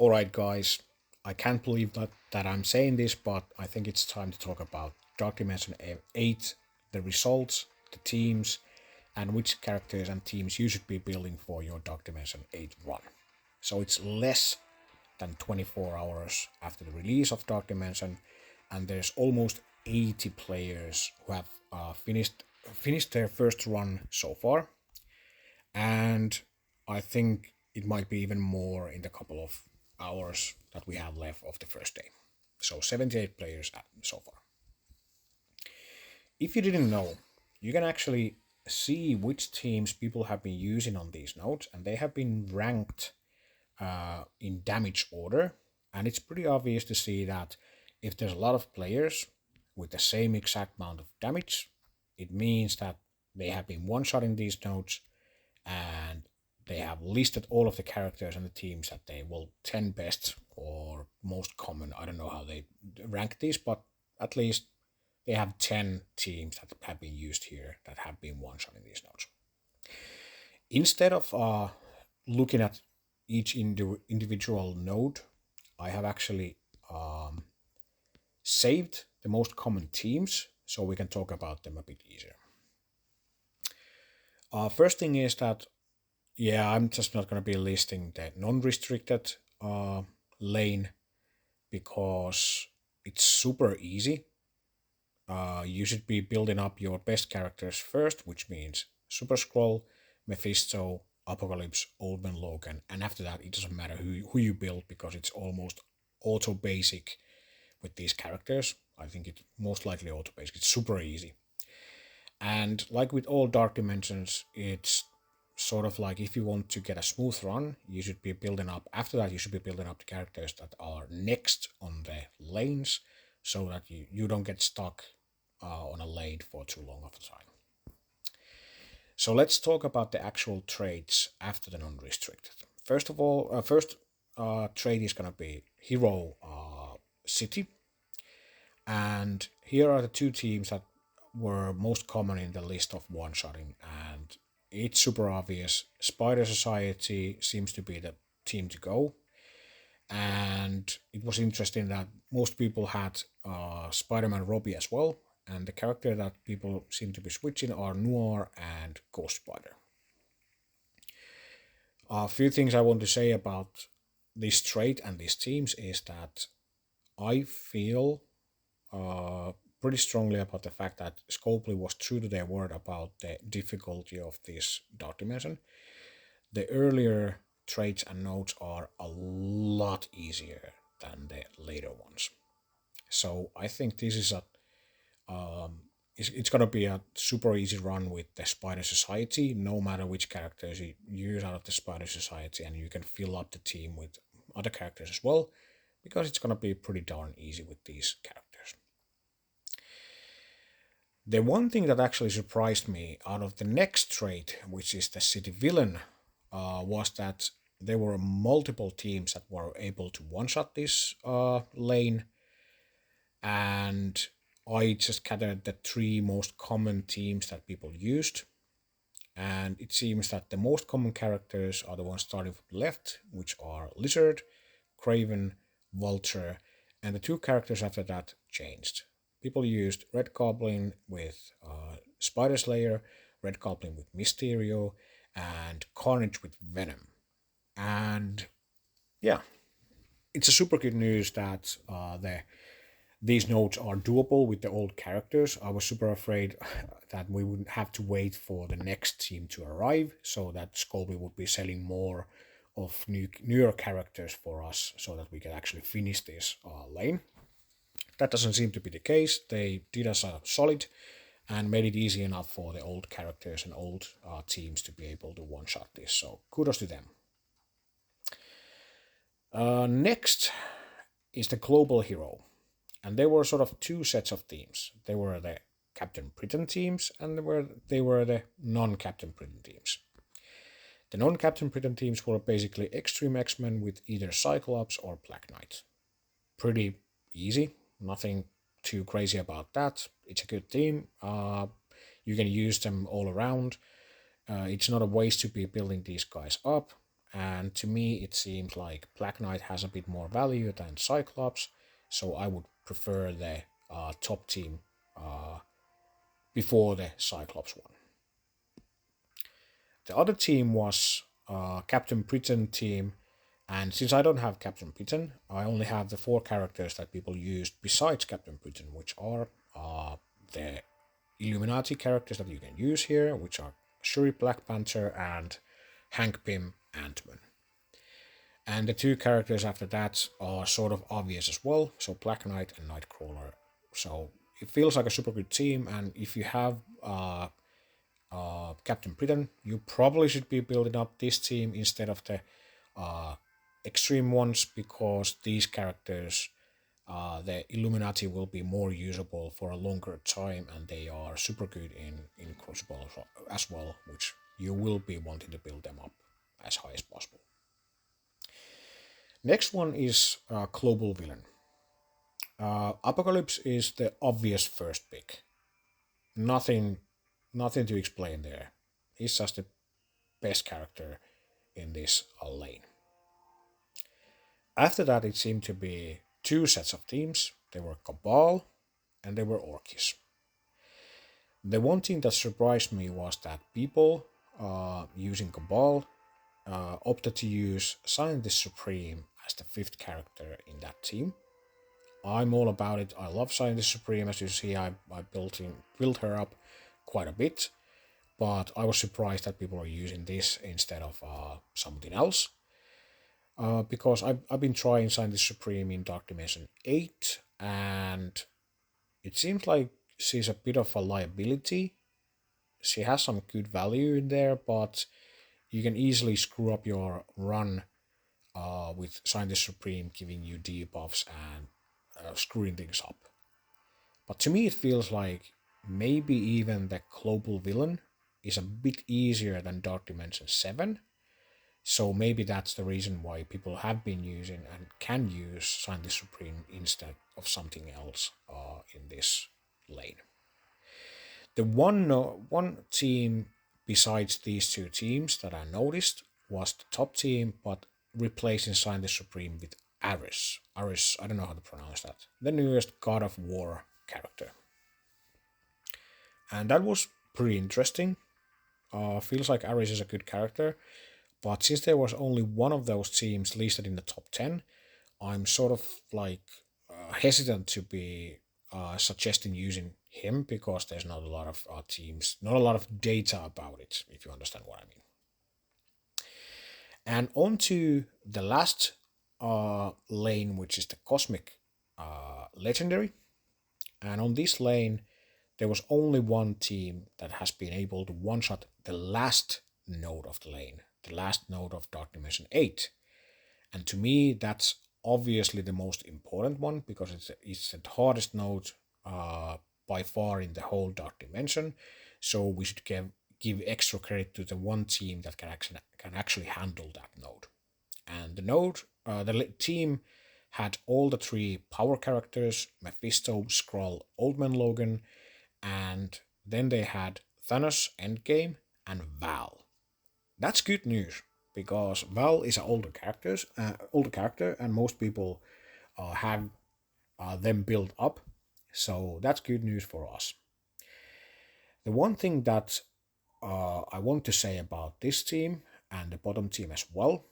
Alright, guys, I can't believe that I'm saying this, but I think it's time to talk about Dark Dimension 8, the results, the teams, and which characters and teams you should be building for your Dark Dimension 8 run. So it's less than 24 hours after the release of Dark Dimension, and there's almost 80 players who have finished their first run so far, and I think it might be even more in the couple of hours that we have left of the first day. So 78 players so far. If you didn't know, you can actually see which teams people have been using on these nodes, and they have been ranked in damage order. And it's pretty obvious to see that if there's a lot of players with the same exact amount of damage, it means that they have been one-shotting these nodes, and they have listed all of the characters and the teams that they will 10 best or most common. I don't know how they rank these, but at least they have 10 teams that have been used here that have been one-shotting these nodes. Instead of looking at each individual node, I have actually saved the most common teams so we can talk about them a bit easier. First thing is that, yeah, I'm just not going to be listing the non-restricted lane because it's super easy. You should be building up your best characters first, which means Super Scroll, Mephisto, Apocalypse, Old Man Logan, and after that it doesn't matter who you build because it's almost auto basic with these characters. I think it's most likely auto basic. It's super easy. And like with all Dark Dimensions, it's sort of like if you want to get a smooth run, you should be building up, after that you should be building up the characters that are next on the lanes so that you don't get stuck on a lane for too long of a time. So let's talk about the actual trades after the non-restricted. First of all, first trade is going to be Hero City. And here are the two teams that were most common in the list of one-shotting, and it's super obvious. Spider Society seems to be the team to go, and it was interesting that most people had Spider-Man Robbie as well, and the character that people seem to be switching are Noir and Ghost Spider. A few things I want to say about this trade and these teams is that I feel pretty strongly about the fact that Scopely was true to their word about the difficulty of this Dark Dimension. The earlier traits and nodes are a lot easier than the later ones. So I think this is it's gonna be a super easy run with the Spider Society, no matter which characters you use out of the Spider Society, and you can fill up the team with other characters as well, because it's gonna be pretty darn easy with these characters. The one thing that actually surprised me out of the next trait, which is the city villain, was that there were multiple teams that were able to one-shot this lane, and I just gathered the three most common teams that people used, and it seems that the most common characters are the ones starting from the left, which are Lizard, Craven, Vulture, and the two characters after that changed. People used Red Goblin with Spider Slayer, Red Goblin with Mysterio, and Carnage with Venom. And yeah, it's a super good news that these nodes are doable with the old characters. I was super afraid that we would have to wait for the next team to arrive, so that Scobie would be selling more of newer characters for us, so that we can actually finish this lane. That doesn't seem to be the case. They did us a solid and made it easy enough for the old characters and old teams to be able to one-shot this. So kudos to them. Next is the global hero. And there were sort of two sets of teams. They were the Captain Britain teams, and they were the non-Captain Britain teams. The non-Captain Britain teams were basically Extreme X-Men with either Cyclops or Black Knight. Pretty easy, nothing too crazy about that. It's a good team. You can use them all around. It's not a waste to be building these guys up, and to me it seems like Black Knight has a bit more value than Cyclops, so I would prefer the top team uh, before the Cyclops one. The other team was Captain Britain team, and since I don't have Captain Britain, I only have the four characters that people used besides Captain Britain, which are the Illuminati characters that you can use here, which are Shuri Black Panther and Hank Pym Ant-Man. And the two characters after that are sort of obvious as well, so Black Knight and Nightcrawler. So it feels like a super good team, and if you have Captain Britain, you probably should be building up this team instead of the uh, extreme ones, because these characters, the Illuminati, will be more usable for a longer time, and they are super good in Crucible as well, which you will be wanting to build them up as high as possible. Next one is Global Villain. Apocalypse is the obvious first pick. Nothing, nothing to explain there. He's just the best character in this lane. After that, it seemed to be two sets of teams. They were Cabal and they were Orkis. The one thing that surprised me was that people using Cabal opted to use Scientist Supreme as the fifth character in that team. I'm all about it. I love Scientist Supreme. As you see, I built her up quite a bit, but I was surprised that people are using this instead of something else. Because I've been trying Scientist Supreme in Dark Dimension 8, and it seems like she's a bit of a liability. She has some good value in there, but you can easily screw up your run with Scientist Supreme giving you debuffs and screwing things up. But to me, it feels like maybe even the Global Villain is a bit easier than Dark Dimension 7. So maybe that's the reason why people have been using and can use Scientist Supreme instead of something else in this lane. The one team besides these two teams that I noticed was the top team, but replacing Scientist Supreme with Ares. Ares, I don't know how to pronounce that. The newest God of War character. And that was pretty interesting. Feels like Ares is a good character, but since there was only one of those teams listed in the top 10, I'm sort of like hesitant to be suggesting using him, because there's not a lot of teams, not a lot of data about it, if you understand what I mean. And on to the last lane, which is the Cosmic Legendary. And on this lane, there was only one team that has been able to one-shot the last node of the lane, the last node of Dark Dimension 8. And to me, that's obviously the most important one, because it's the hardest node by far in the whole Dark Dimension. So we should give extra credit to the one team that can actually handle that node. And the team had all the three power characters: Mephisto, Skrull, Old Man Logan, and then they had Thanos Endgame and Val. That's good news, because Val is an older character, and most people have them built up. So that's good news for us. The one thing that I want to say about this team and the bottom team as well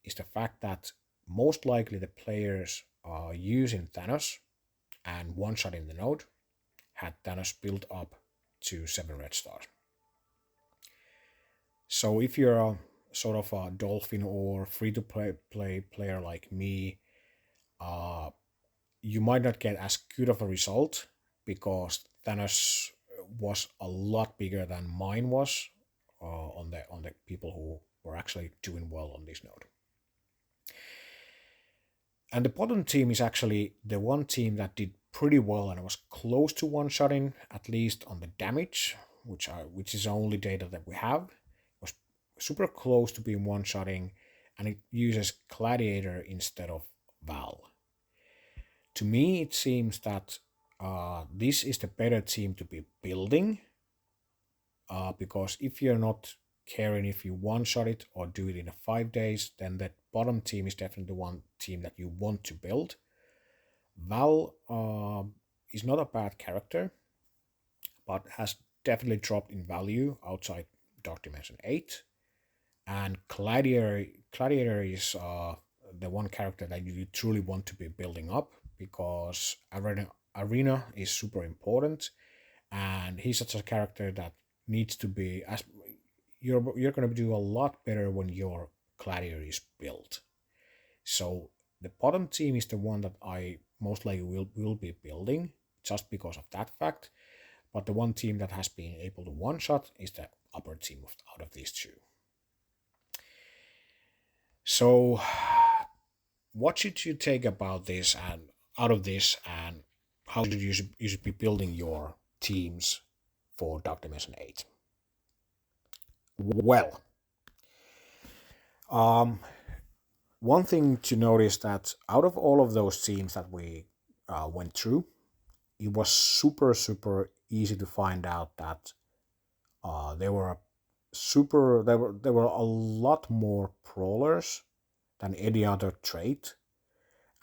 is the fact that most likely the players are using Thanos and one-shotting the node had Thanos built up to 7 red stars. So if you're a sort of a Dolphin or free-to-play player like me, you might not get as good of a result, because Thanos was a lot bigger than mine was on the people who were actually doing well on this node. And the bottom team is actually the one team that did pretty well and was close to one-shotting, at least on the damage, which is the only data that we have. It was super close to being one-shotting, and it uses Gladiator instead of Val. To me, it seems that this is the better team to be building, because if you're not caring if you one shot it or do it in 5 days, then that bottom team is definitely one team that you want to build. Val is not a bad character, but has definitely dropped in value outside Dark Dimension 8. And Gladiator is the one character that you truly want to be building up, because arena is super important, and he's such a character that needs to be as you're going to do a lot better when your Gladiator is built. So the bottom team is the one that I most likely will be building just because of that fact. But the one team that has been able to one shot is the upper team out of these two. So what should you take about this and out of this, and how you should be building your teams for Dark Dimension 8? Well, um, one thing to notice that out of all of those teams that we went through, it was super easy to find out that they were there were a lot more brawlers than any other trait,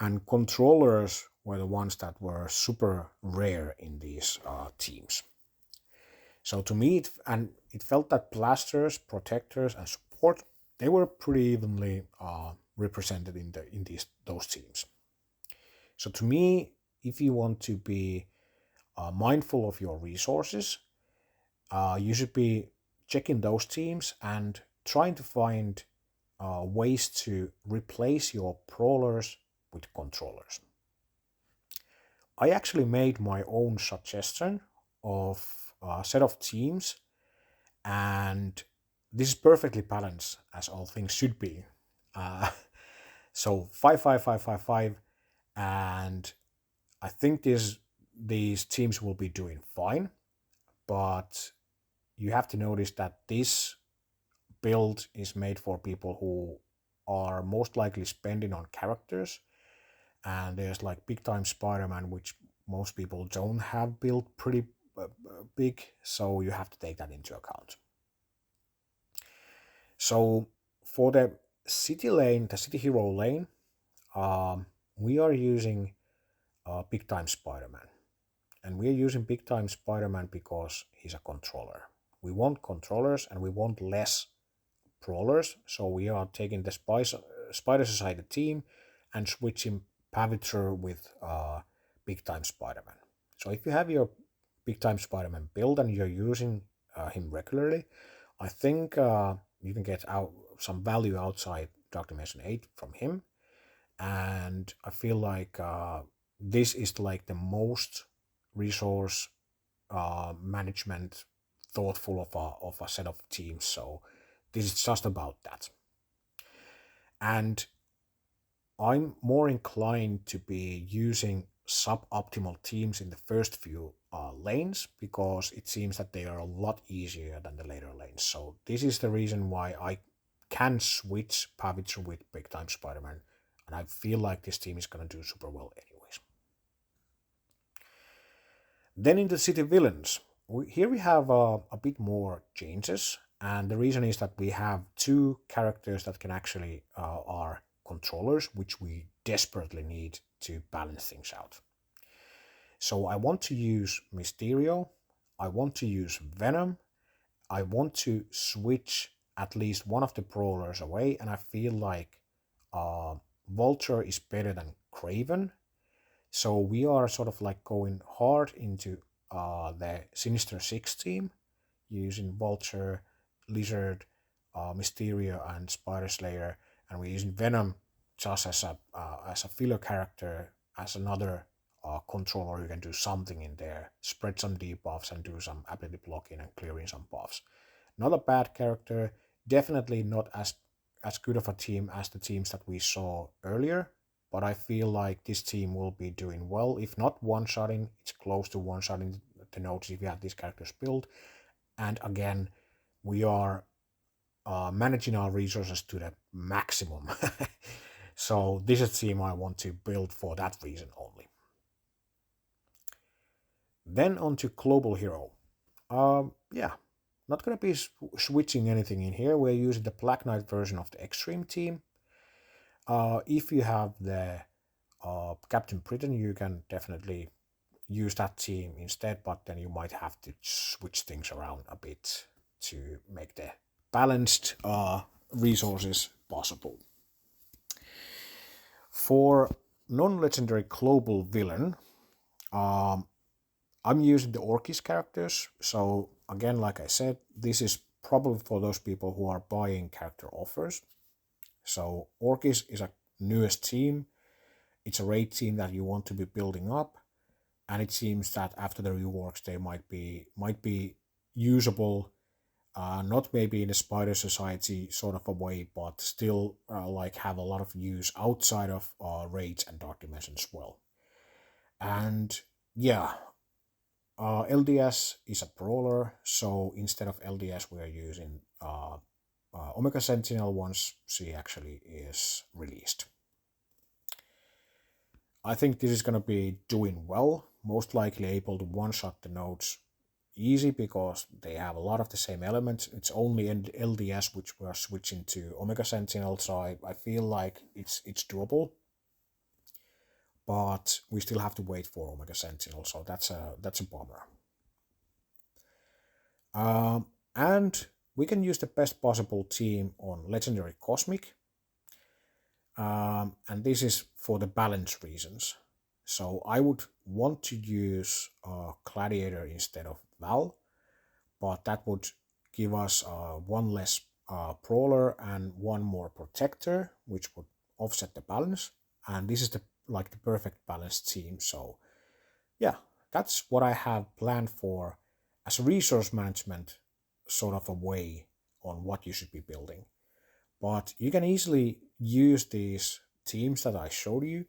and controllers were the ones that were super rare in these teams. So to me, it felt that blasters, protectors, and support, they were pretty evenly represented in those teams. So to me, if you want to be mindful of your resources, you should be checking those teams and trying to find ways to replace your brawlers with controllers. I actually made my own suggestion of a set of teams, and this is perfectly balanced as all things should be. Uh, so 5 5 5 5 5, and I think these teams will be doing fine, but you have to notice that this build is made for people who are most likely spending on characters, and there's like big time Spider-Man, which most people don't have built pretty big, so you have to take that into account. So for the city hero lane, we are using big time Spider-Man, and we are using big time Spider-Man because he's a controller. We want controllers and we want less brawlers, so we are taking the Spider Society team and switching Pavitr with Big Time Spider-Man. So if you have your Big Time Spider-Man build and you're using him regularly, I think you can get out some value outside Dark Dimension 8 from him. And I feel like this is like the most resource management thoughtful of a set of teams. So this is just about that. And I'm more inclined to be using suboptimal teams in the first few lanes, because it seems that they are a lot easier than the later lanes. So this is the reason why I can switch Pavitr with Big Time Spider-Man, and I feel like this team is going to do super well anyways. Then in the city villains, here we have a bit more changes, and the reason is that we have two characters that can actually are controllers, which we desperately need to balance things out. So I want to use Mysterio, I want to use Venom, I want to switch at least one of the brawlers away, and I feel like uh, Vulture is better than Craven. So we are sort of like going hard into the Sinister Six team, using Vulture, Lizard, Mysterio, and Spider Slayer, and we're using Venom just as a filler character, as another controller who can do something in there, spread some debuffs and do some ability blocking and clearing some buffs. Not a bad character, definitely not as good of a team as the teams that we saw earlier, but I feel like this team will be doing well. If not one-shotting, it's close to one-shotting the notes if you have these characters built. And again, we are managing our resources to the maximum. So this is a team I want to build for that reason only. Then on to Global Hero. Yeah, not going to be switching anything in here. We're using the Black Knight version of the Extreme team. If you have the Captain Britain, you can definitely use that team instead, but then you might have to switch things around a bit to make the balanced resources possible. For non-legendary global villain, I'm using the Orkis characters. So again, like I said, this is probably for those people who are buying character offers. So Orkis is a newest team. It's a raid team that you want to be building up, and it seems that after the reworks, they might be usable. Not maybe in a Spider Society sort of a way, but still like have a lot of use outside of raids and Dark Dimension as well. And yeah, LDS is a brawler, so instead of LDS, we are using Omega Sentinel once she actually is released. I think this is going to be doing well, most likely able to one-shot the nodes easy because they have a lot of the same elements. It's only in LDS which we are switching to Omega Sentinel, so I feel like it's doable. But we still have to wait for Omega Sentinel, so that's a bummer. And we can use the best possible team on Legendary Cosmic. And this is for the balance reasons. So I would want to use Gladiator instead of Val, but that would give us one less Brawler and one more Protector, which would offset the balance. And this is the perfect balanced team. So yeah, that's what I have planned for as a resource management sort of a way on what you should be building. But you can easily use these teams that I showed you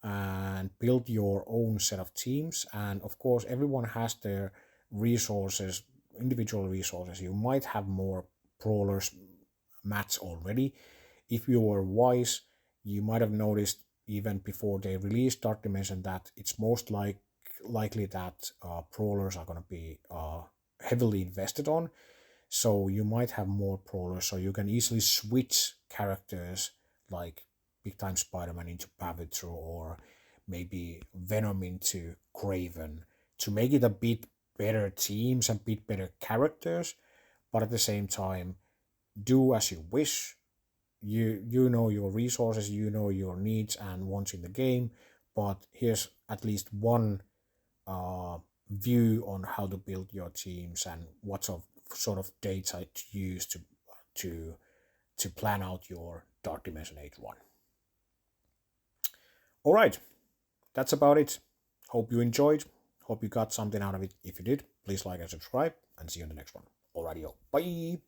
and build your own set of teams. And of course, everyone has their resources, individual resources. You might have more brawlers mats already. If you were wise, you might have noticed even before they released Dark Dimension that it's most likely that brawlers are going to be heavily invested on. So you might have more brawlers, so you can easily switch characters like Big Time Spider-Man into Pavitru or maybe Venom into Craven to make it a bit better teams and bit better characters, but at the same time, do as you wish. You know your resources, you know your needs and wants in the game, but here's at least one view on how to build your teams and what sort of data to use to plan out your Dark Dimension 8 run. All right, that's about it. Hope you enjoyed. Hope you got something out of it. If you did, please like and subscribe, and see you in the next one. Alrighty, bye.